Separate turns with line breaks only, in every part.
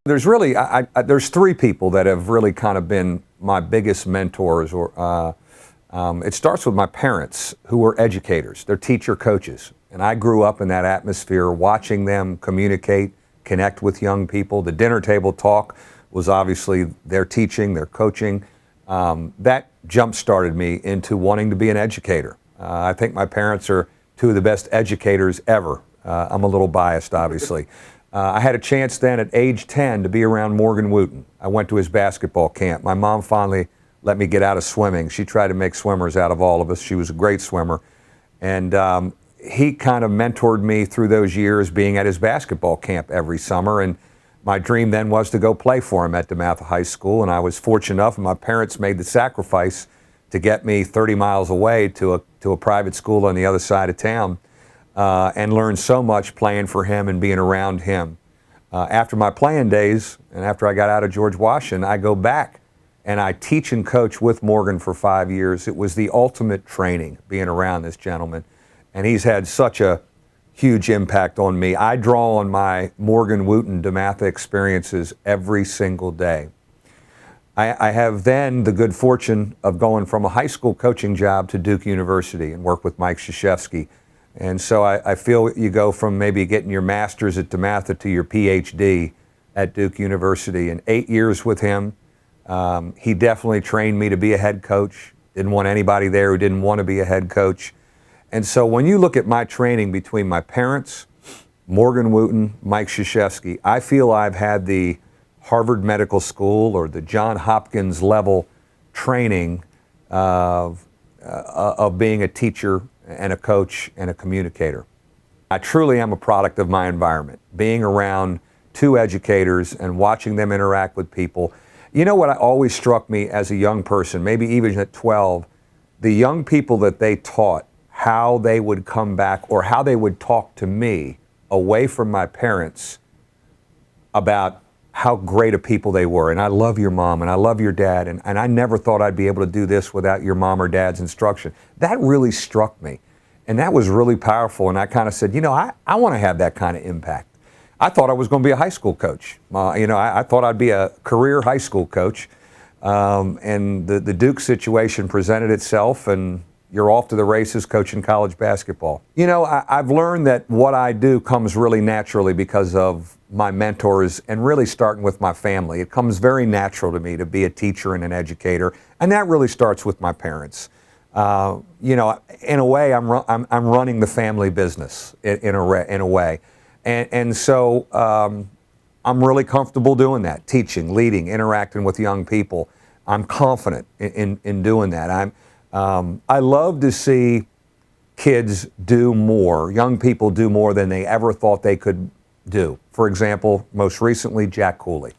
There's really, there's three people that have really kind of been my biggest mentors. It starts with my parents, who were educators. They're teacher coaches. And I grew up in that atmosphere, watching them communicate, connect with young people. The dinner table talk was obviously their teaching, their coaching. That jump-started me into wanting to be an educator. I think my parents are two of the best educators ever. I'm a little biased, obviously. I had a chance then at age 10 to be around Morgan Wooten. I went to his basketball camp. My mom finally let me get out of swimming. She tried to make swimmers out of all of us. She was a great swimmer. And he kind of mentored me through those years, being at his basketball camp every summer. And my dream then was to go play for him at DeMatha High School. And I was fortunate enough, and my parents made the sacrifice to get me 30 miles away to a private school on the other side of town. And learned so much playing for him and being around him. After my playing days, and after I got out of George Washington, I go back and I teach and coach with Morgan for 5 years. It was the ultimate training, being around this gentleman. And he's had such a huge impact on me. I draw on my Morgan Wooten DeMatha experiences every single day. I have then the good fortune of going from a high school coaching job to Duke University and work with Mike Krzyzewski. And so I feel you go from maybe getting your master's at DeMatha to your PhD at Duke University. In 8 years with him, he definitely trained me to be a head coach. Didn't want anybody there who didn't want to be a head coach. And so when you look at my training between my parents, Morgan Wooten, Mike Krzyzewski, I feel I've had the Harvard Medical School or the John Hopkins level training of being a teacher and a coach and a communicator. I truly am a product of my environment, being around two educators and watching them interact with people. You know what always struck me as a young person, maybe even at 12, the young people that they taught, how they would come back or how they would talk to me away from my parents about how great of people they were. And I love your mom and I love your dad, and I never thought I'd be able to do this without your mom or dad's instruction. That really struck me. And that was really powerful. And I kind of said, you know, I want to have that kind of impact. I thought I was going to be a high school coach. I thought I'd be a career high school coach. And the Duke situation presented itself, and you're off to the races coaching college basketball. You know, I've learned that what I do comes really naturally because of my mentors, and really starting with my family. It comes very natural to me to be a teacher and an educator, and that really starts with my parents. You know, in a way, I'm running the family business in a way, and so I'm really comfortable doing that, teaching, leading, interacting with young people. I'm confident in doing that. I love to see kids do more, young people do more than they ever thought they could do. For example, most recently, Jack Cooley.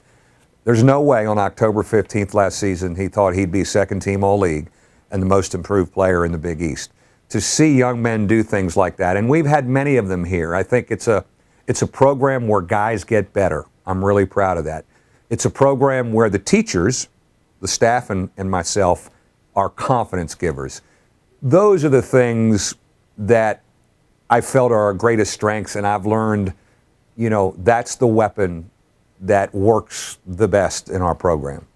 There's no way on October 15th last season he thought he'd be second team All-League and the most improved player in the Big East. To see young men do things like that, and we've had many of them here. I think it's a program where guys get better. I'm really proud of that. It's a program where the teachers, the staff and myself, are confidence givers. Those are the things that I felt are our greatest strengths, and I've learned, you know, that's the weapon that works the best in our program.